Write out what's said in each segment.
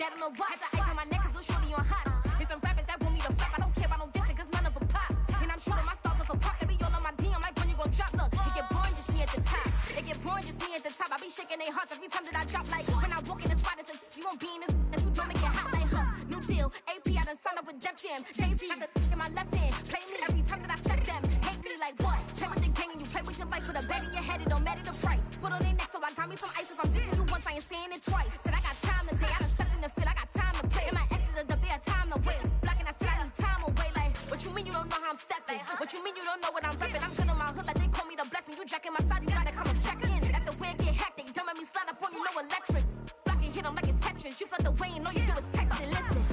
that on the watch. Had the ice on my neck cause little shorty on hot. There's some rappers that want me to flop. I don't care about no dissing cause none of them pop. And I'm shooting my stars off a pop. They be all on my DM like when you gon' drop. Look, it get boring just me at the top. It get boring just me at the top. I be shaking their hearts every time that I drop. Like when I walk in the spot, it's a you won't be in this. And you don't make it hot like new deal. AP, I done signed up with Def Jam. Jay-Z got the in my left hand. Play me every time that I step them. Hate me like what? Play with the gang and you play with your life. With a bed in your head, it don't matter the price. Put on their neck, so I got me some ice. If I'm dissing you once, I ain't saying it twice. Said I got time today. I done stepped in the field. I got time to play. And my exes are the bare time to wait. Blocking, I said I need time away. Like, what you mean you don't know how I'm stepping? What you mean you don't know what I'm repping? I'm good in my hood like they call me the blessing. You jacking my side, you gotta come and check in. That's the way it get hectic. Don't make me slide up on you, no electric. Blocking, hit them like it's Tetris. You felt the way and all you do is text and listen.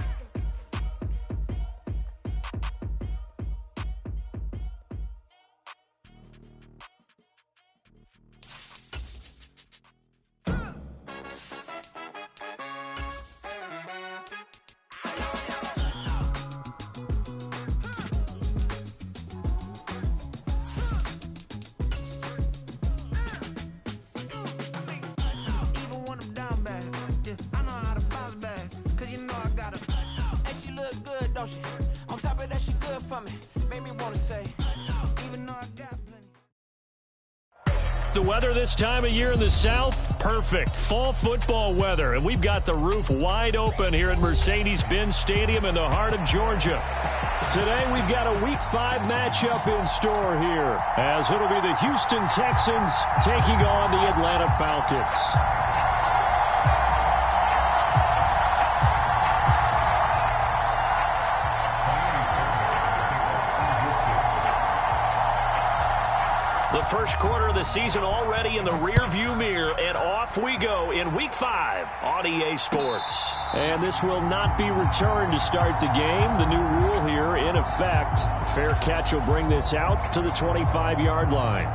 On top of that, she good for me. Made me wanna say, even though I got plenty. The weather this time of year in the South, perfect. Fall football weather. And we've got the roof wide open here at Mercedes-Benz Stadium in the heart of Georgia. Today we've got a Week 5 matchup in store here, as it'll be the Houston Texans taking on the Atlanta Falcons. The first quarter of the season already in the rearview mirror, and off we go in Week 5 on EA Sports. And this will not be returned to start the game. The new rule here in effect. Fair catch will bring this out to the 25-yard line.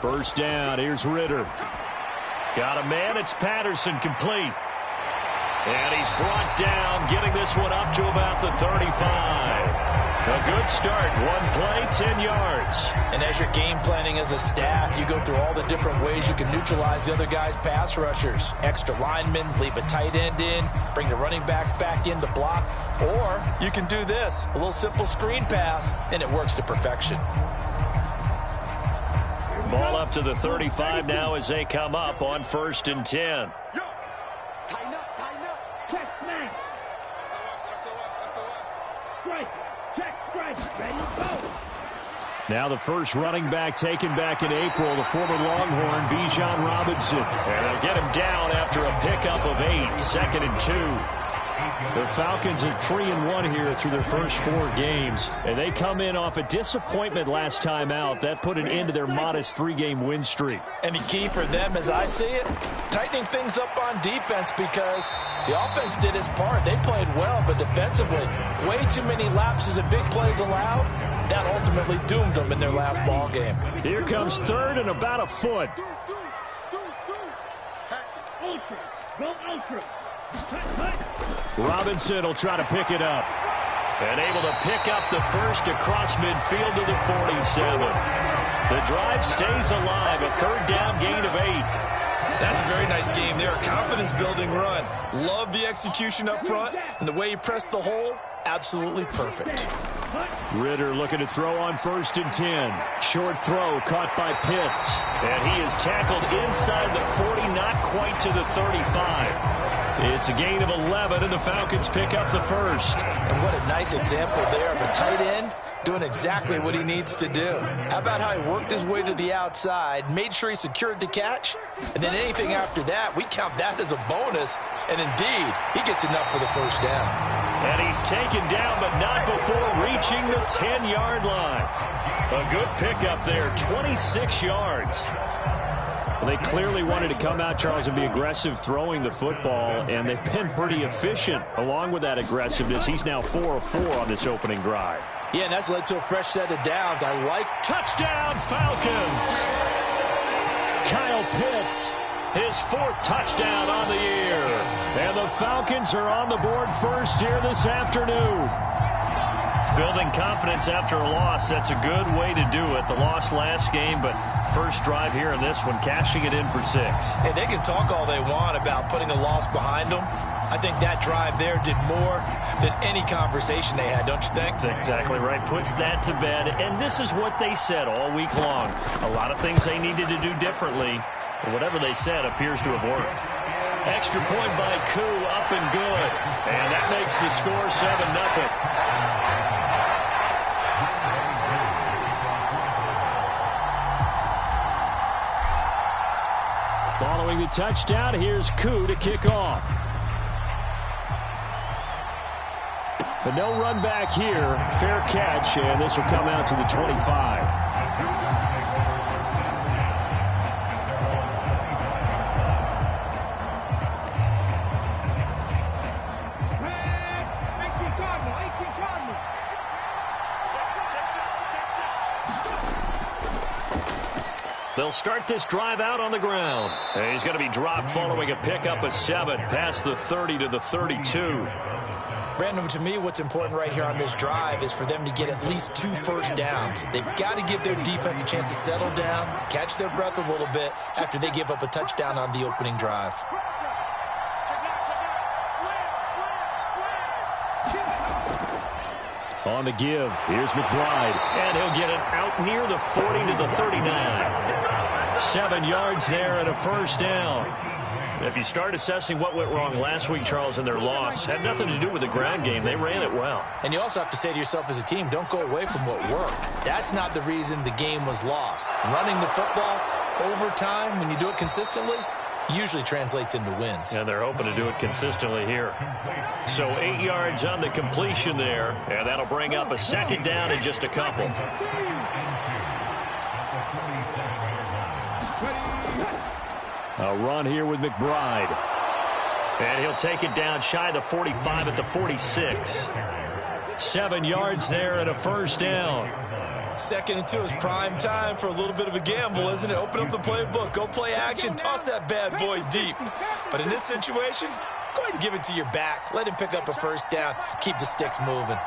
First down, here's Ritter. Got a man, it's Patterson, complete. And he's brought down, getting this one up to about the 35. A good start, one play, 10 yards. And as you're game planning as a staff, you go through all the different ways you can neutralize the other guy's pass rushers. Extra linemen, leave a tight end in, bring the running backs back in to block. Or you can do this, a little simple screen pass, and it works to perfection. Ball up to the 35 now as they come up on 1st and 10. Tighten up. Check, smack. Strike. Ready, go. Now the first running back taken back in April, the former Longhorn, Bijan Robinson. And they'll get him down after a pickup of 8, 2nd and 2. The Falcons are 3-1 here through their first 4 games, and they come in off a disappointment last time out. That put an end to their modest 3-game win streak. And the key for them, as I see it, tightening things up on defense, because the offense did its part. They played well, but defensively, way too many lapses and big plays allowed. That ultimately doomed them in their last ball game. Here comes 3rd and about a foot. Ultra. Go ultra. Robinson will try to pick it up. And able to pick up the first across midfield to the 47. The drive stays alive. A 3rd down gain of 8. That's a very nice game there. Confidence-building run. Love the execution up front. And the way he pressed the hole, absolutely perfect. Ritter looking to throw on 1st and 10. Short throw caught by Pitts. And he is tackled inside the 40, not quite to the 35. It's a gain of 11, and the Falcons pick up the first. And what a nice example there of a tight end doing exactly what he needs to do. How about how he worked his way to the outside, made sure he secured the catch, and then anything after that, we count that as a bonus. And indeed, he gets enough for the first down. And he's taken down, but not before reaching the 10-yard line. A good pickup there, 26 yards. Well, they clearly wanted to come out, Charles, and be aggressive throwing the football, and they've been pretty efficient along with that aggressiveness. He's now 4 of 4 on this opening drive. Yeah, and that's led to a fresh set of downs. I like. Touchdown, Falcons! Kyle Pitts, his 4th touchdown on the year. And the Falcons are on the board first here this afternoon. Building confidence after a loss, that's a good way to do it. The loss last game, but first drive here in this one, cashing it in for 6. Hey, they can talk all they want about putting a loss behind them. I think that drive there did more than any conversation they had, don't you think? That's exactly right. Puts that to bed. And this is what they said all week long. A lot of things they needed to do differently. But whatever they said appears to have worked. Extra point by Koo, up and good. And that makes the score 7-0. Following the touchdown, here's Koo to kick off. But no run back here. Fair catch, and this will come out to the 25. They'll start this drive out on the ground. And he's going to be dropped following a pickup of 7 past the 30 to the 32. Brandon, to me, what's important right here on this drive is for them to get at least 2 first downs. They've got to give their defense a chance to settle down, catch their breath a little bit after they give up a touchdown on the opening drive. On the give, here's McBride, and he'll get it out near the 40 to the 39. 7 yards there and a first down. If you start assessing what went wrong last week, Charles, in their loss, had nothing to do with the ground game. They ran it well. And you also have to say to yourself as a team, don't go away from what worked. That's not the reason the game was lost. Running the football over time, when you do it consistently, usually translates into wins. And they're hoping to do it consistently here. So 8 yards on the completion there, and that'll bring up a second down in just a couple. A run here with McBride. And he'll take it down shy of the 45 at the 46. 7 yards there and a first down. 2nd and 2 is prime time for a little bit of a gamble, isn't it? Open up the playbook, go play action, toss that bad boy deep. But in this situation, go ahead and give it to your back. Let him pick up a first down. Keep the sticks moving.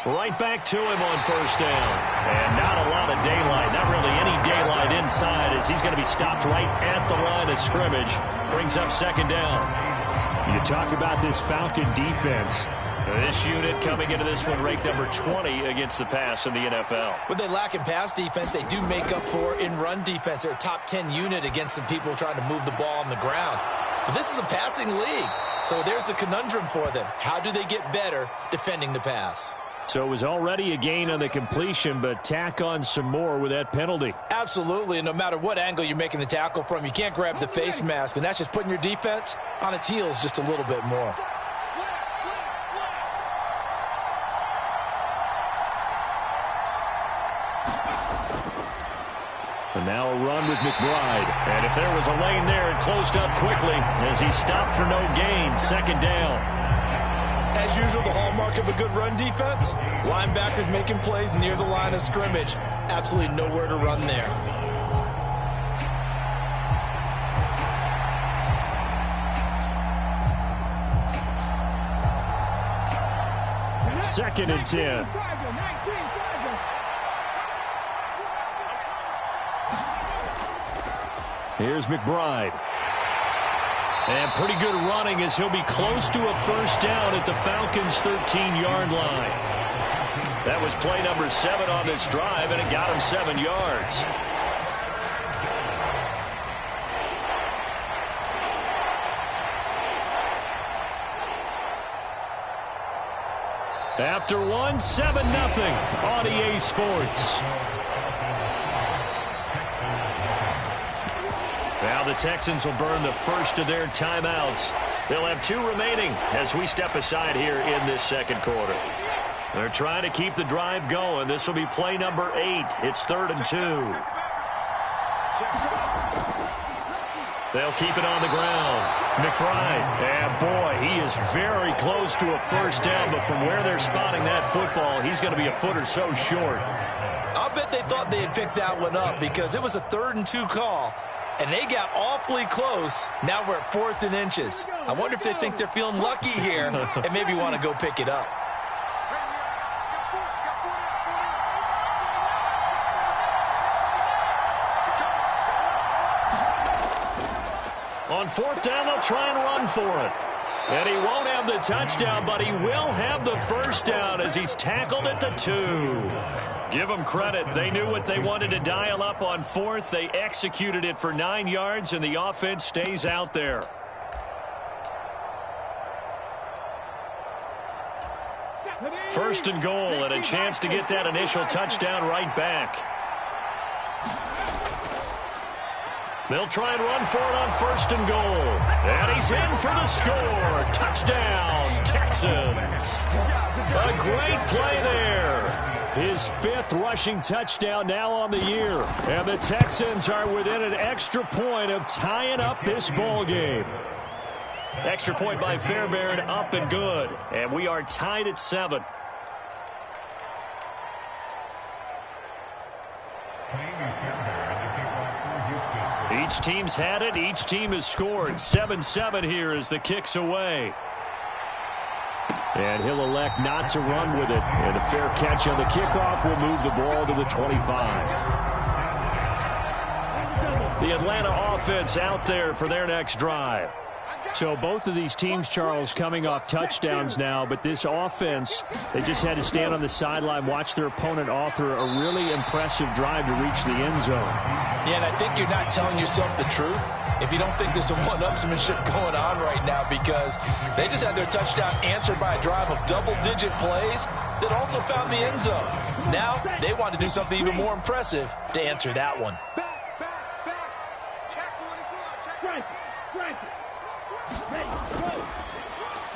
Right back to him on first down. And not a lot of daylight. Not really any daylight inside as he's going to be stopped right at the line of scrimmage. Brings up second down. You talk about this Falcon defense. This unit coming into this one ranked number 20 against the pass in the NFL. What they lack in pass defense, they do make up for in run defense. They're a top 10 unit against some people trying to move the ball on the ground. But this is a passing league. So there's a conundrum for them. How do they get better defending the pass? So it was already a gain on the completion, but tack on some more with that penalty. Absolutely, and no matter what angle you're making the tackle from, you can't grab the face mask, and that's just putting your defense on its heels just a little bit more. And now a run with McBride. And if there was a lane there, it closed up quickly as he stopped for no gain. Second down. As usual, the hallmark of a good run defense, linebackers making plays near the line of scrimmage. Absolutely nowhere to run there. Second and 10. Here's McBride. And pretty good running as he'll be close to a first down at the Falcons' 13-yard line. That was play number 7 on this drive, and it got him 7 yards. After one, 7-0 on EA Sports. Now the Texans will burn the first of their timeouts. They'll have 2 remaining as we step aside here in this second quarter. They're trying to keep the drive going. This will be play number 8. It's 3rd and 2. They'll keep it on the ground. McBride, and boy, he is very close to a first down, but from where they're spotting that football, he's going to be a foot or so short. I'll bet they thought they had picked that one up because it was a 3rd and 2 call, and they got awfully close. Now we're at 4th and inches. I wonder if they think they're feeling lucky here and maybe want to go pick it up. On 4th down, they'll try and run for it. And he won't have the touchdown, but he will have the first down as he's tackled at the 2. Give them credit. They knew what they wanted to dial up on 4th. They executed it for 9 yards, and the offense stays out there. First and goal, and a chance to get that initial touchdown right back. They'll try and run for it on 1st and goal. And he's in for the score. Touchdown, Texans. A great play there. His 5th rushing touchdown now on the year. And the Texans are within an extra point of tying up this ball game. Extra point by Fairbairn, up and good. And we are tied at 7. Each team's had it. Each team has scored. 7-7 here as the kick's away. And he'll elect not to run with it. And a fair catch on the kickoff will move the ball to the 25. The Atlanta offense out there for their next drive. So both of these teams, Charles, coming off touchdowns now, but this offense, they just had to stand on the sideline, watch their opponent author a really impressive drive to reach the end zone. Yeah, and I think you're not telling yourself the truth if you don't think there's some one-upsmanship going on right now, because they just had their touchdown answered by a drive of double-digit plays that also found the end zone. Now they want to do something even more impressive to answer that one.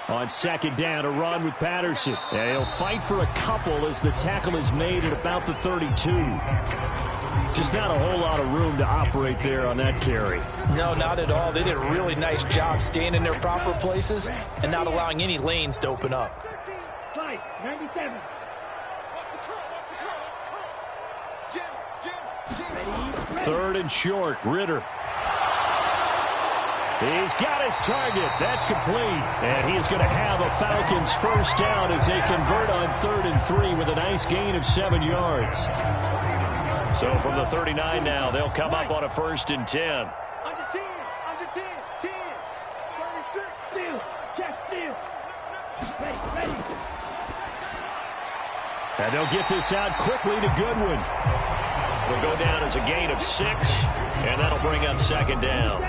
On 2nd down, a run with Patterson. And he'll fight for a couple as the tackle is made at about the 32. Just not a whole lot of room to operate there on that carry. No, not at all. They did a really nice job staying in their proper places and not allowing any lanes to open up. 97. 3rd and short, Ritter. He's got his target. That's complete. And he is going to have a Falcons first down as they convert on 3rd and 3 with a nice gain of 7 yards. So from the 39 now, they'll come up on a 1st and 10. Under 10, 10, 36. Steal, check, steal. Ready. And they'll get this out quickly to Goodwin. It'll go down as a gain of 6, and that'll bring up 2nd down.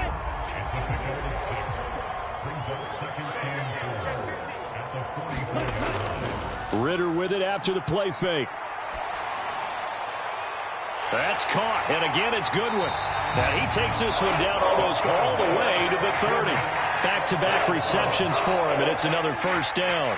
Ritter with it after the play fake. That's caught, and again it's Goodwin. Now he takes this one down almost all the way to the 30. Back-to-back receptions for him, and it's another first down.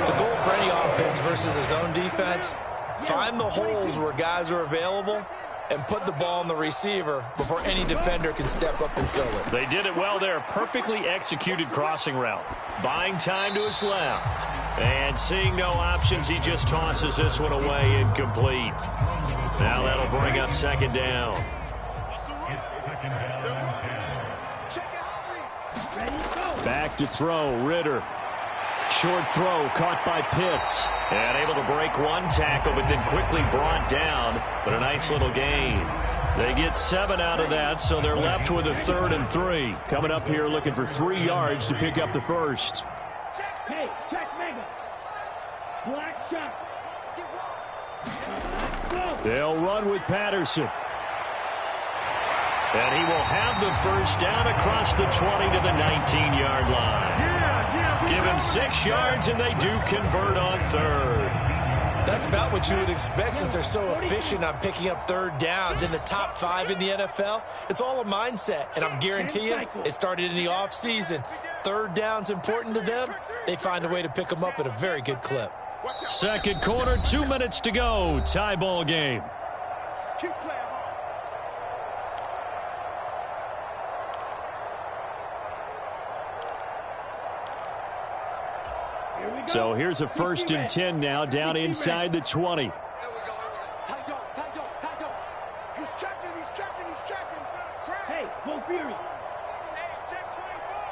The goal for any offense versus his own defense, find the holes where guys are available and put the ball in the receiver before any defender can step up and fill it. They did it well there. Perfectly executed crossing route. Buying time to his left. And seeing no options, he just tosses this one away incomplete. Now that'll bring up 2nd down. Back to throw, Ritter. Short throw caught by Pitts. And able to break one tackle, but then quickly brought down. But a nice little gain. They get 7 out of that, so they're left with a 3rd and 3. Coming up here looking for 3 yards to pick up the first. Hey, check Mega. Black shot. They'll run with Patterson. And he will have the first down across the 20 to the 19-yard line. Give him 6 yards, and they do convert on 3rd. That's about what you would expect since they're so efficient on picking up 3rd downs in the top 5 in the NFL. It's all a mindset, and I'm guarantee you it started in the offseason. 3rd down's important to them. They find a way to pick them up at a very good clip. 2nd quarter, 2 minutes to go. Tie ball game. So here's a 1st and 10 now, down inside the 20. Hey, go Fury.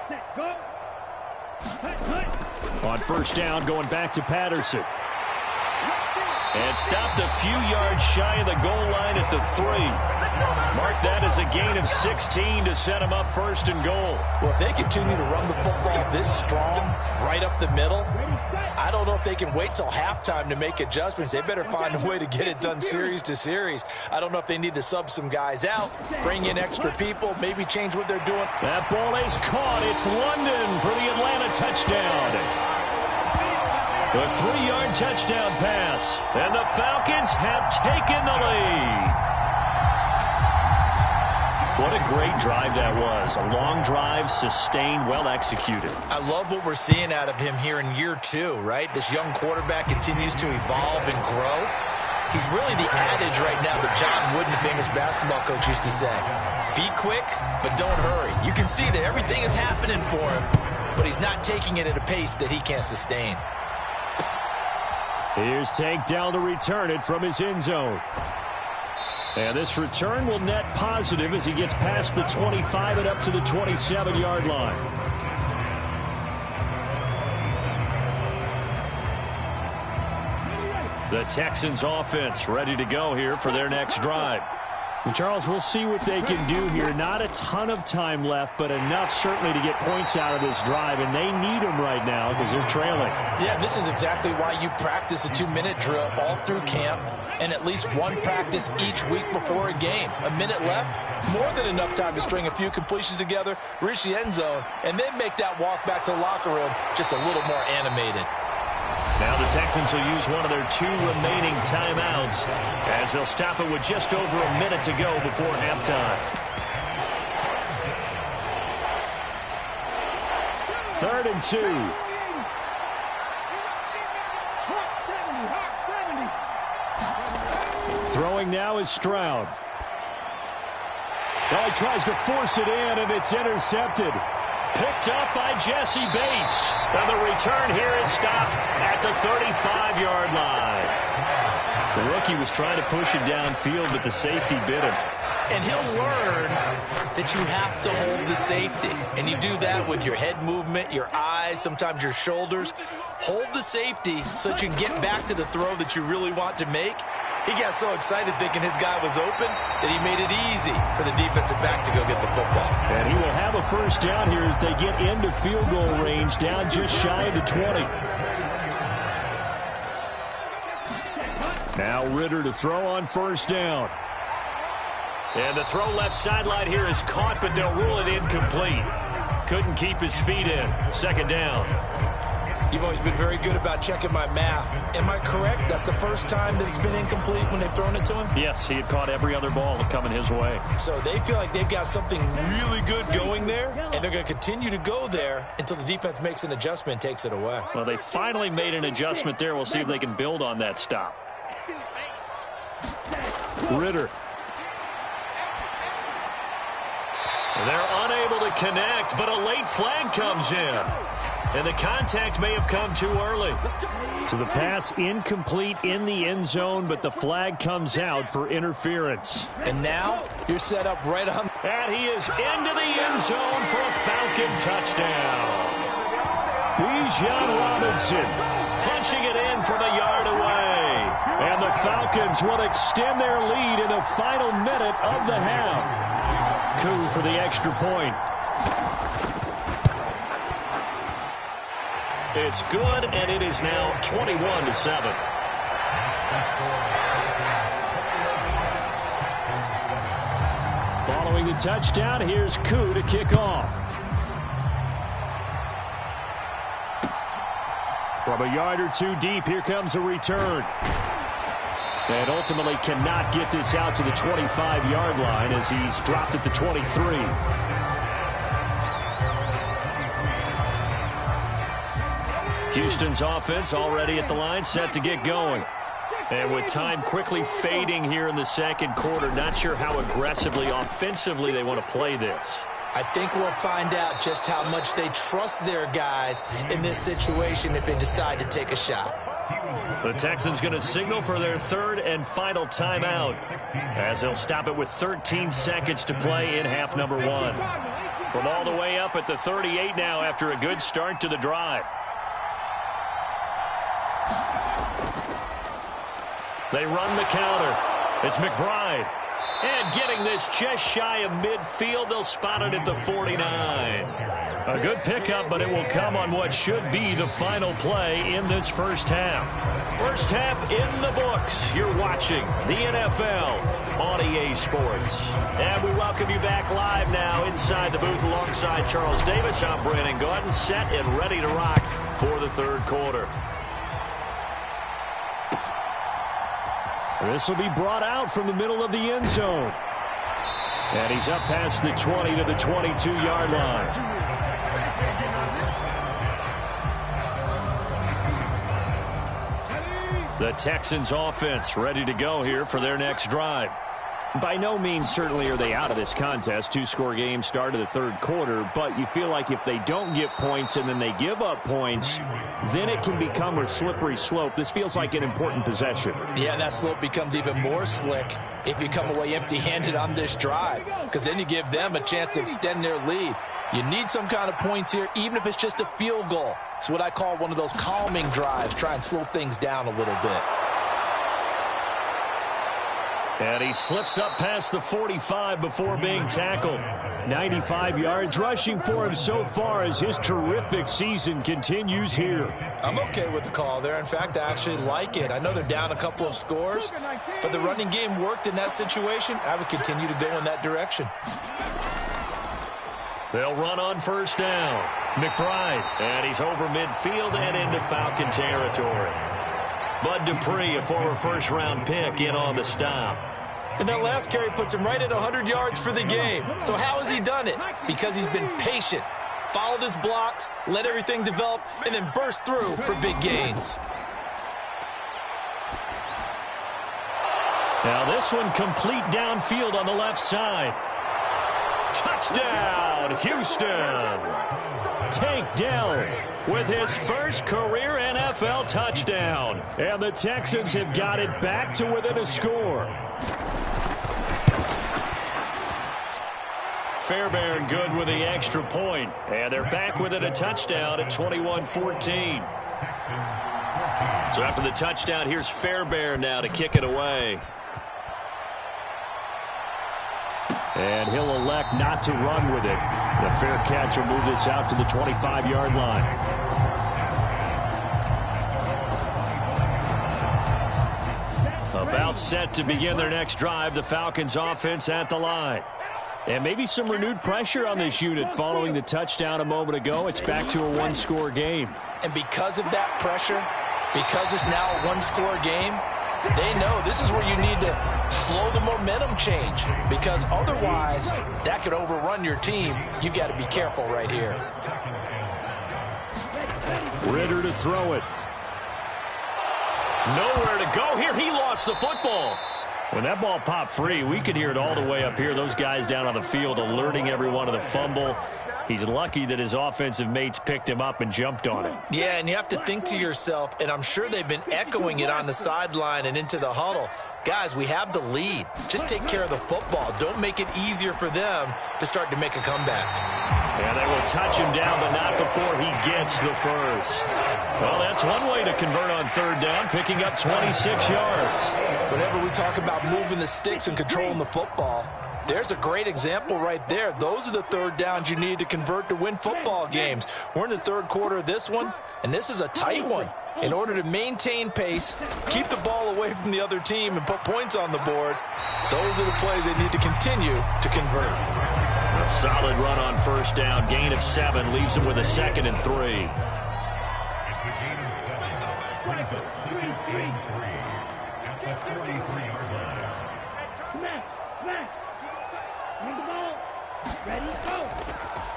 Set, go. On 1st down, going back to Patterson. And stopped a few yards shy of the goal line at the 3. Mark that as a gain of 16 to set him up 1st and goal. Well, if they continue to run the football this strong, right up the middle, I don't know if they can wait till halftime to make adjustments. They better find a way to get it done series to series. I don't know if they need to sub some guys out, bring in extra people, maybe change what they're doing. That ball is caught. It's London for the Atlanta touchdown. A 3-yard touchdown pass, and the Falcons have taken the lead. What a great drive that was. A long drive, sustained, well executed. I love what we're seeing out of him here in year 2, right? This young quarterback continues to evolve and grow. He's really the adage right now that John Wooden, famous basketball coach, used to say. Be quick, but don't hurry. You can see that everything is happening for him, but he's not taking it at a pace that he can't sustain. Here's Tank down to return it from his end zone. And this return will net positive as he gets past the 25 and up to the 27-yard line. The Texans offense ready to go here for their next drive. And Charles, we'll see what they can do here. Not a ton of time left, but enough certainly to get points out of this drive, and they need them right now because they're trailing. Yeah, this is exactly why you practice a 2-minute drill all through camp and at least one practice each week before a game. A minute left, more than enough time to string a few completions together, reach the end zone, and then make that walk back to the locker room just a little more animated. Now the Texans will use one of their 2 remaining timeouts as they'll stop it with just over a minute to go before halftime. 3rd and 2. Throwing now is Stroud. He tries to force it in, and it's intercepted. Picked up by Jesse Bates. And the return here is stopped at the 35-yard line. The rookie was trying to push it downfield, but the safety bit him. And he'll learn that you have to hold the safety. And you do that with your head movement, your eyes, sometimes your shoulders. Hold the safety so that you can get back to the throw that you really want to make. He got so excited thinking his guy was open that he made it easy for the defensive back to go get the football. And he will have a 1st down here as they get into field goal range, down just shy of the 20. Now Ritter to throw on 1st down. And the throw left sideline here is caught, but they'll rule it incomplete. Couldn't keep his feet in. 2nd down. You've always been very good about checking my math. Am I correct? That's the first time that it's been incomplete when they've thrown it to him? Yes, he had caught every other ball coming his way. So they feel like they've got something really good going there, and they're going to continue to go there until the defense makes an adjustment and takes it away. Well, they finally made an adjustment there. We'll see if they can build on that stop. Ritter. They're unable to connect, but a late flag comes in. And the contact may have come too early. So the pass incomplete in the end zone, but the flag comes out for interference. And now you're set up right on. And he is into the end zone for a Falcon touchdown. Bijan Robinson punching it in from a yard away. And the Falcons will extend their lead in the final minute of the half. Coup for the extra point. It's good, and it is now 21-7. Following the touchdown, here's Coup to kick off. From a yard or 2 deep, here comes a return. And ultimately cannot get this out to the 25-yard line as he's dropped at the 23. Houston's offense already at the line, set to get going. And with time quickly fading here in the 2nd quarter, not sure how aggressively, offensively they want to play this. I think we'll find out just how much they trust their guys in this situation if they decide to take a shot. The Texans going to signal for their third and final timeout as they'll stop it with 13 seconds to play in half number 1. From all the way up at the 38 now after a good start to the drive. They run the counter. It's McBride. And getting this just shy of midfield, they'll spot it at the 49. A good pickup, but it will come on what should be the final play in this first half. First half in the books. You're watching the NFL on EA Sports. And we welcome you back live now inside the booth alongside Charles Davis. I'm Brandon Gordon, set and ready to rock for the third quarter. This will be brought out from the middle of the end zone. And he's up past the 20 to the 22-yard line. The Texans offense ready to go here for their next drive. By no means certainly are they out of this contest. Two-score game start of the third quarter, but you feel like if they don't get points and then they give up points, then it can become a slippery slope. This feels like an important possession. Yeah, that slope becomes even more slick if you come away empty-handed on this drive, because then you give them a chance to extend their lead. You need some kind of points here, even if it's just a field goal. It's what I call one of those calming drives. Try and slow things down a little bit. And he slips up past the 45 before being tackled. 95 yards rushing for him so far as his terrific season continues here. I'm okay with the call there. In fact, I actually like it. I know they're down a couple of scores, but the running game worked in that situation. I would continue to go in that direction. They'll run on first down. McBride, and he's over midfield and into Falcon territory. Bud Dupree, a former first-round pick, in on the stop. And that last carry puts him right at 100 yards for the game. So how has he done it? Because he's been patient, followed his blocks, let everything develop, and then burst through for big gains. Now this one complete downfield on the left side. Touchdown, Houston. Tank Dell with his first career NFL touchdown. And the Texans have got it back to within a score. Fairbairn good with the extra point. And they're back within a touchdown at 21-14. So after the touchdown, here's Fairbairn now to kick it away. And he'll elect not to run with it. The fair catch will move this out to the 25-yard line. About set to begin their next drive, the Falcons offense at the line. And maybe some renewed pressure on this unit following the touchdown a moment ago. It's back to a one-score game. And because of that pressure, because it's now a one-score game, they know this is where you need to slow the momentum change, because otherwise that could overrun your team. You've got to be careful right here. Ritter to throw it. Nowhere to go here. He lost the football. When that ball popped free, we could hear it all the way up here. Those guys down on the field alerting everyone of the fumble. He's lucky that his offensive mates picked him up and jumped on it. Yeah, and you have to think to yourself, and I'm sure they've been echoing it on the sideline and into the huddle. Guys, we have the lead. Just take care of the football. Don't make it easier for them to start to make a comeback. And they will touch him down, but not before he gets the first. Well, that's one way to convert on third down, picking up 26 yards. Whenever we talk about moving the sticks and controlling the football, there's a great example right there. Those are the third downs you need to convert to win football games. We're in the third quarter of this one, and this is a tight one. In order to maintain pace, keep the ball away from the other team, and put points on the board, those are the plays they need to continue to convert. A solid run on first down. Gain of 7 leaves them with a 2nd and 3.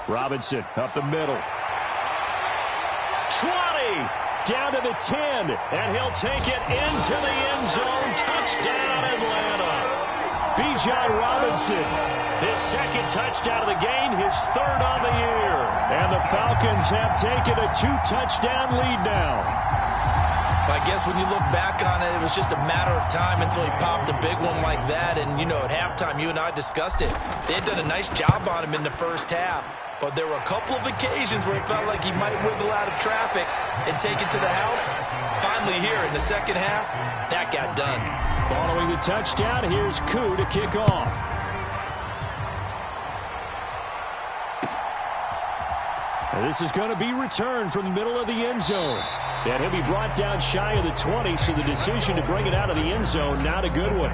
Robinson up the middle. 20. Down to the 10, and he'll take it into the end zone. Touchdown, Atlanta. Bijan Robinson, his second touchdown of the game, his third on the year. And the Falcons have taken a 2-touchdown lead now. I guess when you look back on it, it was just a matter of time until he popped a big one like that. And, you know, at halftime, you and I discussed it. They had done a nice job on him in the first half. But there were a couple of occasions where it felt like he might wiggle out of traffic and take it to the house. Finally here in the second half, that got done. Following the touchdown, here's Koo to kick off. And this is going to be returned from the middle of the end zone. And he'll be brought down shy of the 20, so the decision to bring it out of the end zone, not a good one.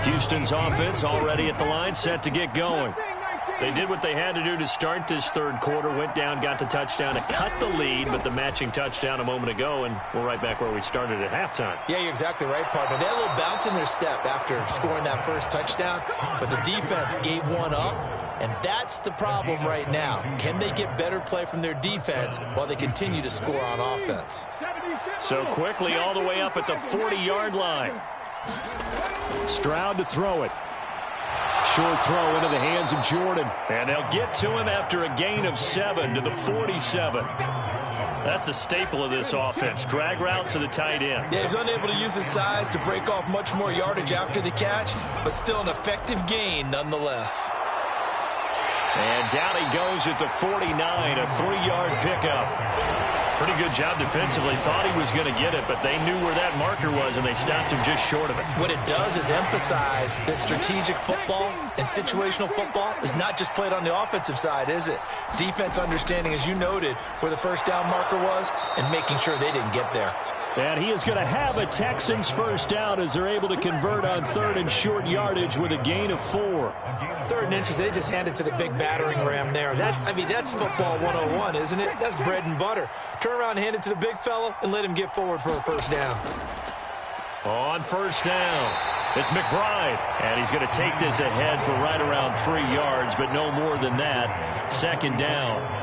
Houston's offense already at the line, set to get going. They did what they had to do to start this third quarter, went down, got the touchdown to cut the lead, but the matching touchdown a moment ago, and we're right back where we started at halftime. Yeah, you're exactly right, partner. They had a little bounce in their step after scoring that first touchdown, but the defense gave one up, and that's the problem right now. Can they get better play from their defense while they continue to score on offense? So quickly all the way up at the 40-yard line. Stroud to throw it. Short throw into the hands of Jordan. And they'll get to him after a gain of 7 to the 47. That's a staple of this offense. Drag route to the tight end. Yeah, he's unable to use his size to break off much more yardage after the catch, but still an effective gain nonetheless. And down he goes at the 49, a 3-yard pickup. Pretty good job defensively. Thought he was going to get it, but they knew where that marker was, and they stopped him just short of it. What it does is emphasize that strategic football and situational football is not just played on the offensive side, is it? Defense understanding, as you noted, where the first down marker was and making sure they didn't get there. And he is going to have a Texans first down as they're able to convert on third and short yardage with a gain of 4. Third and inches, they just handed to the big battering ram there. That's football 101, isn't it? That's bread and butter. Turn around and hand it to the big fella and let him get forward for a first down. On first down, it's McBride. And he's going to take this ahead for right around 3 yards, but no more than that. Second down.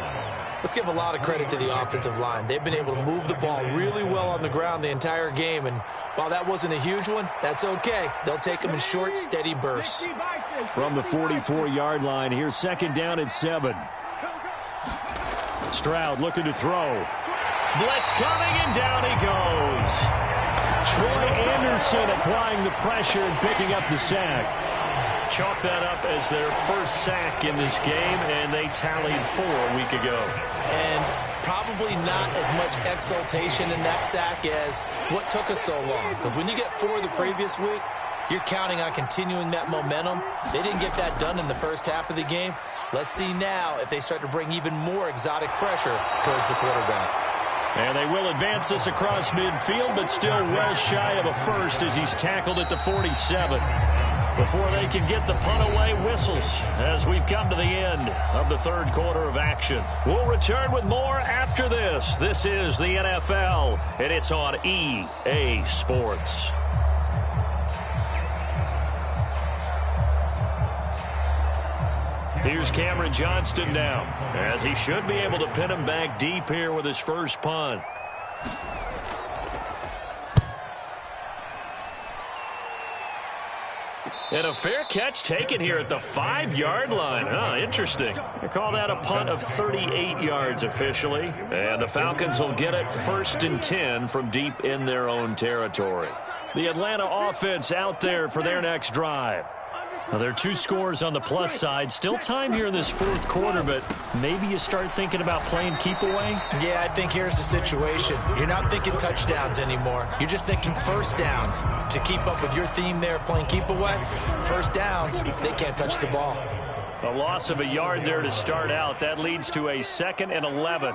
Let's give a lot of credit to the offensive line. They've been able to move the ball really well on the ground the entire game, and while that wasn't a huge one, that's okay. They'll take them in short, steady bursts. From the 44-yard line, here's second down and 7. Stroud looking to throw. Blitz coming, and down he goes. Troy Anderson applying the pressure and picking up the sack. Chalk that up as their first sack in this game, and they tallied 4 a week ago. And probably not as much exultation in that sack as what took us so long. Because when you get 4 the previous week, you're counting on continuing that momentum. They didn't get that done in the first half of the game. Let's see now if they start to bring even more exotic pressure towards the quarterback. And they will advance this across midfield, but still well shy of a first as he's tackled at the 47. Before they can get the punt away, whistles as we've come to the end of the third quarter of action. We'll return with more after this. This is the NFL, and it's on EA Sports. Here's Cameron Johnston now, as he should be able to pin him back deep here with his first punt. And a fair catch taken here at the 5-yard line. Interesting. They call that a punt of 38 yards officially. And the Falcons will get it 1st and 10 from deep in their own territory. The Atlanta offense out there for their next drive. Now, there are 2 scores on the plus side. Still time here in this fourth quarter, but maybe you start thinking about playing keep away? Yeah, I think here's the situation. You're not thinking touchdowns anymore. You're just thinking first downs. To keep up with your theme there, playing keep away, first downs, they can't touch the ball. A loss of a yard there to start out. That leads to a 2nd and 11.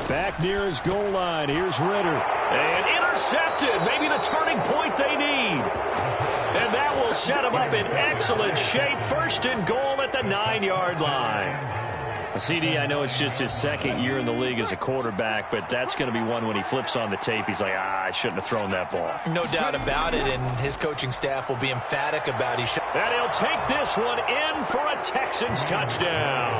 Back near his goal line. Here's Ritter. And intercepted. Maybe the turning point they need. And that will set him up in excellent shape. 1st and goal at the 9-yard line. CD, I know it's just his 2nd year in the league as a quarterback, but that's going to be one when he flips on the tape. He's like, I shouldn't have thrown that ball. No doubt about it, and his coaching staff will be emphatic about it. And he'll take this one in for a Texans touchdown.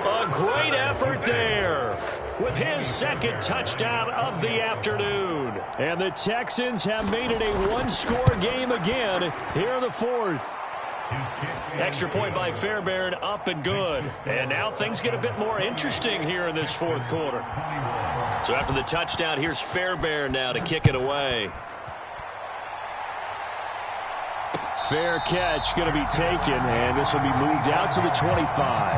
A great effort there. With his second touchdown of the afternoon. And the Texans have made it a one-score game again here in the fourth. Extra point by Fairbairn, up and good. And now things get a bit more interesting here in this fourth quarter. So after the touchdown, here's Fairbairn now to kick it away. Fair catch going to be taken, and this will be moved out to the 25.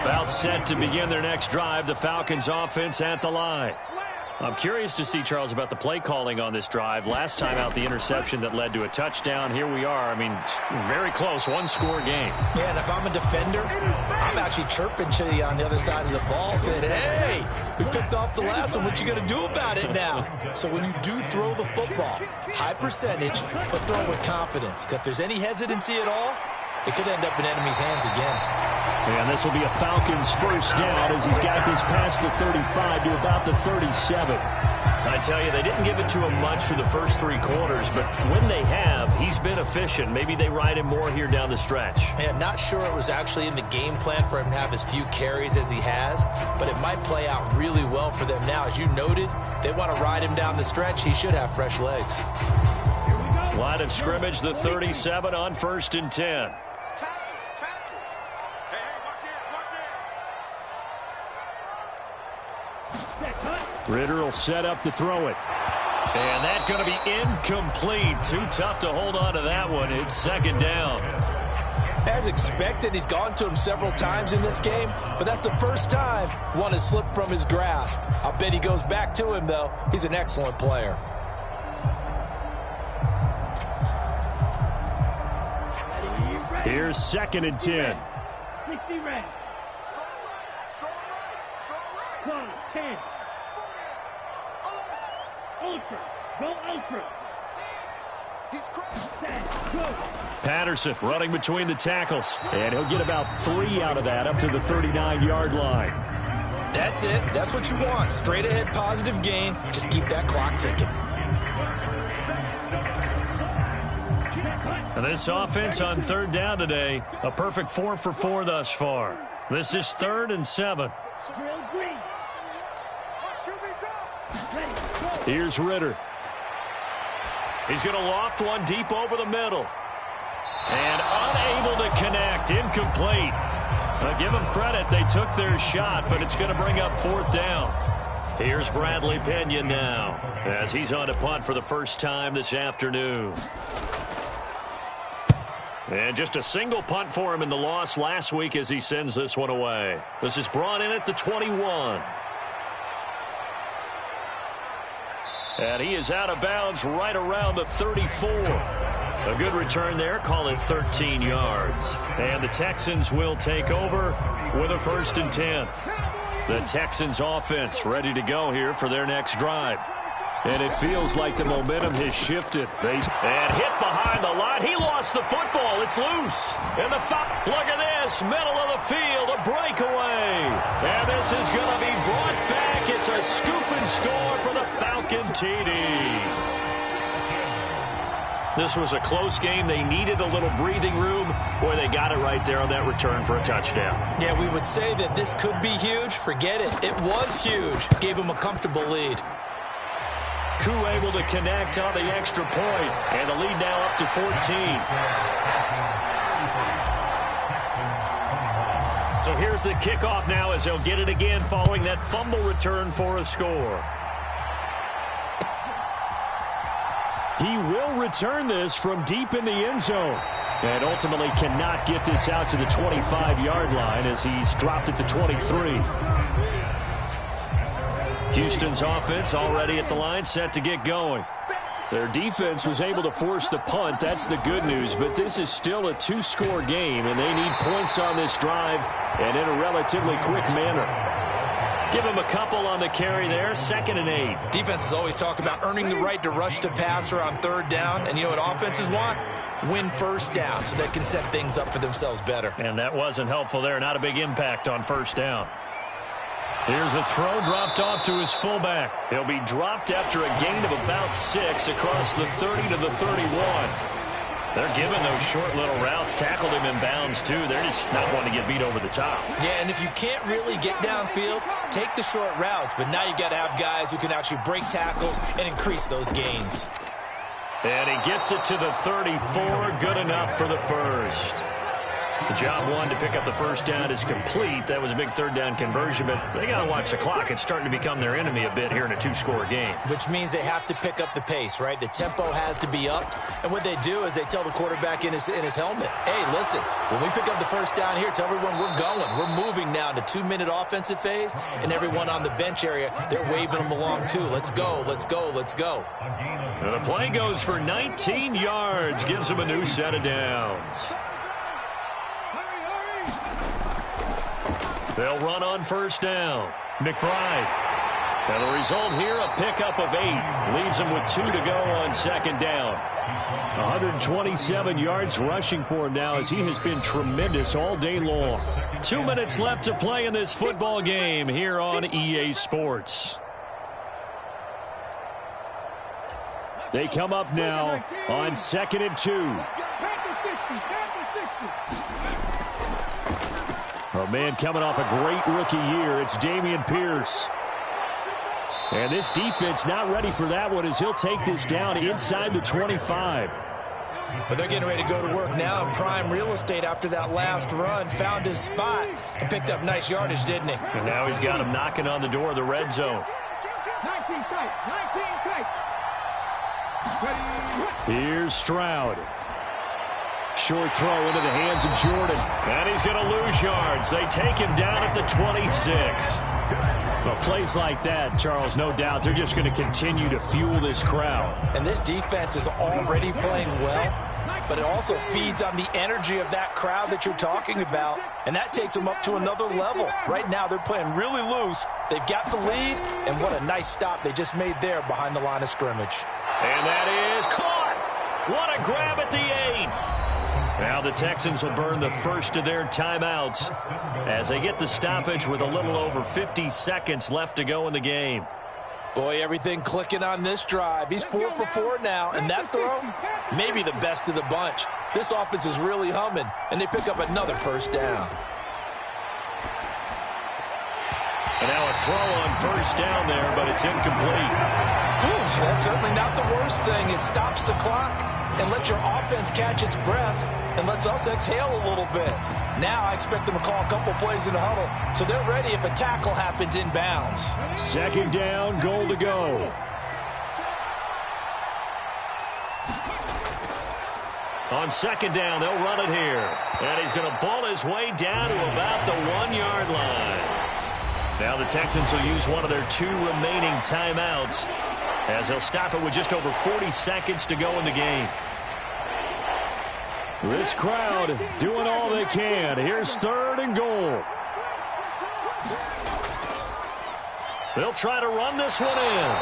About set to begin their next drive, the Falcons offense at the line. I'm curious to see, Charles, about the play calling on this drive. Last time out, the interception that led to a touchdown. Here we are. I mean, very close, one-score game. Yeah, and if I'm a defender, I'm actually chirping to you on the other side of the ball, saying, hey, we picked off the last one. What you going to do about it now? So when you do throw the football, high percentage, but throw it with confidence. Because if there's any hesitancy at all, it could end up in enemy's hands again. And this will be a Falcons first down as he's got this past the 35 to about the 37. I tell you, they didn't give it to him much through the first three quarters, but when they have, he's been efficient. Maybe they ride him more here down the stretch. Yeah, not sure it was actually in the game plan for him to have as few carries as he has, but it might play out really well for them now. As you noted, if they want to ride him down the stretch, he should have fresh legs. Line of scrimmage, the 37 on 1st and 10. Ritter will set up to throw it. And that's going to be incomplete. Too tough to hold on to that one. It's second down. As expected, he's gone to him several times in this game, but that's the first time one has slipped from his grasp. I'll bet he goes back to him, though. He's an excellent player. Here's 2nd and 10. 60 ready. 1, 10. Ultra. Go ultra. Patterson running between the tackles. And he'll get about 3 out of that up to the 39-yard line. That's it. That's what you want. Straight ahead positive gain. Just keep that clock ticking. And this offense on 3rd down today, a perfect 4 for 4 thus far. This is 3rd and 7. Here's Ritter. He's going to loft one deep over the middle. And unable to connect. Incomplete. Now give them credit. They took their shot, but it's going to bring up 4th down. Here's Bradley Pinion now as he's on to punt for the first time this afternoon. And just a single punt for him in the loss last week as he sends this one away. This is brought in at the 21. And he is out of bounds right around the 34. A good return there, call it 13 yards. And the Texans will take over with a 1st and 10. The Texans offense ready to go here for their next drive. And it feels like the momentum has shifted. And hit behind the line. He lost the football. It's loose. And the look at this. Middle of the field. A breakaway. And this is going to be brought back. It's a scoop and score for the Falcon TD. This was a close game. They needed a little breathing room. Boy, they got it right there on that return for a touchdown. Yeah, we would say that this could be huge. Forget it. It was huge. Gave him a comfortable lead. Koo able to connect on the extra point, and the lead now up to 14. So here's the kickoff now as they'll get it again following that fumble return for a score. He will return this from deep in the end zone and ultimately cannot get this out to the 25-yard line as he's dropped at the 23. Houston's offense already at the line, set to get going. Their defense was able to force the punt. That's the good news, but this is still a 2-score game, and they need points on this drive and in a relatively quick manner. Give him a couple on the carry there, 2nd and 8. Defenses always talk about earning the right to rush the passer on 3rd down, and you know what offenses want? Win 1st down so they can set things up for themselves better. And that wasn't helpful there. Not a big impact on 1st down. Here's a throw dropped off to his fullback. He'll be dropped after a gain of about 6 across the 30 to the 31. They're giving those short little routes. Tackled him in bounds, too. They're just not wanting to get beat over the top. Yeah, and if you can't really get downfield, take the short routes. But now you got to have guys who can actually break tackles and increase those gains. And he gets it to the 34. Good enough for the first. The job one to pick up the first down is complete. That was a big third down conversion, but they got to watch the clock. It's starting to become their enemy a bit here in a two-score game. Which means they have to pick up the pace, right? The tempo has to be up. And what they do is they tell the quarterback in his helmet, hey, listen, when we pick up the first down here, tell everyone we're going. We're moving now to 2-minute offensive phase, and everyone on the bench area, they're waving them along too. Let's go, let's go, let's go. And the play goes for 19 yards, gives them a new set of downs. They'll run on first down. McBride. And the result here, a pickup of 8. Leaves them with 2 to go on second down. 127 yards rushing for him now as he has been tremendous all day long. 2 minutes left to play in this football game here on EA Sports. They come up now on 2nd and 2. A man coming off a great rookie year. It's Dameon Pierce. And this defense not ready for that one as he'll take this down inside the 25. But they're getting ready to go to work now in prime real estate after that last run. Found his spot and picked up nice yardage, didn't he? And now he's got him knocking on the door of the red zone. 19 tight. Here's Stroud. Short throw into the hands of Jordan. And he's going to lose yards. They take him down at the 26. Well, plays like that, Charles, no doubt, they're just going to continue to fuel this crowd. And this defense is already playing well, but it also feeds on the energy of that crowd that you're talking about, and that takes them up to another level. Right now, they're playing really loose. They've got the lead, and what a nice stop they just made there behind the line of scrimmage. And that is caught. What a grab at the 8. Now the Texans will burn the first of their timeouts as they get the stoppage with a little over 50 seconds left to go in the game. Boy, everything clicking on this drive. He's 4 for 4 now, and that throw, maybe the best of the bunch. This offense is really humming, and they pick up another first down. And now a throw on first down there, but it's incomplete. Ooh, that's certainly not the worst thing. It stops the clock and lets your offense catch its breath and lets us exhale a little bit. Now I expect them to call a couple plays in the huddle, so they're ready if a tackle happens in bounds. Second down, goal to go. On second down, they'll run it here. And he's going to ball his way down to about the 1-yard line. Now the Texans will use one of their 2 remaining timeouts as they'll stop it with just over 40 seconds to go in the game. This crowd doing all they can. Here's 3rd and goal. They'll try to run this one in.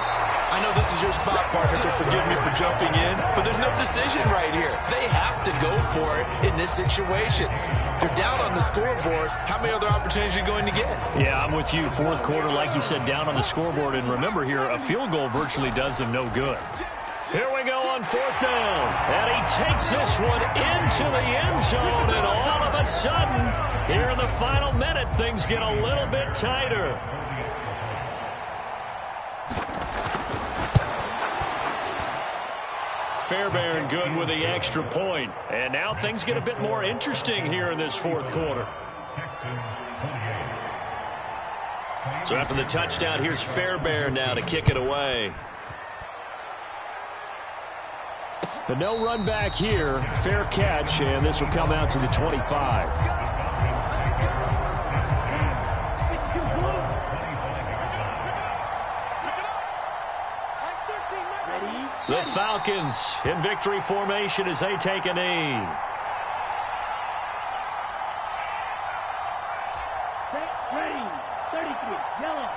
I know this is your spot, partner, so forgive me for jumping in, but there's no decision right here. They have to go for it in this situation. If they're down on the scoreboard, how many other opportunities are you going to get? Yeah, I'm with you. 4th quarter, like you said, down on the scoreboard. And remember here, a field goal virtually does them no good. Here we go on 4th down. And he takes this one into the end zone. And all of a sudden, here in the final minute, things get a little bit tighter. Fairbairn good with the extra point. And now things get a bit more interesting here in this 4th quarter. So after the touchdown, here's Fairbairn now to kick it away. But no run back here. Fair catch, and this will come out to the 25. The Falcons in victory formation as they take a knee. Ready. 33. Yellow.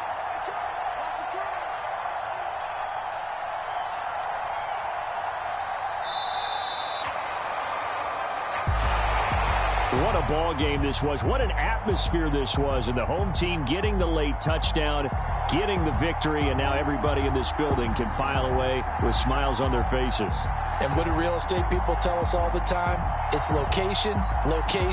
What a ball game this was. What an atmosphere this was. And the home team getting the late touchdown, getting the victory, and now everybody in this building can file away with smiles on their faces. And what do real estate people tell us all the time? It's location, location.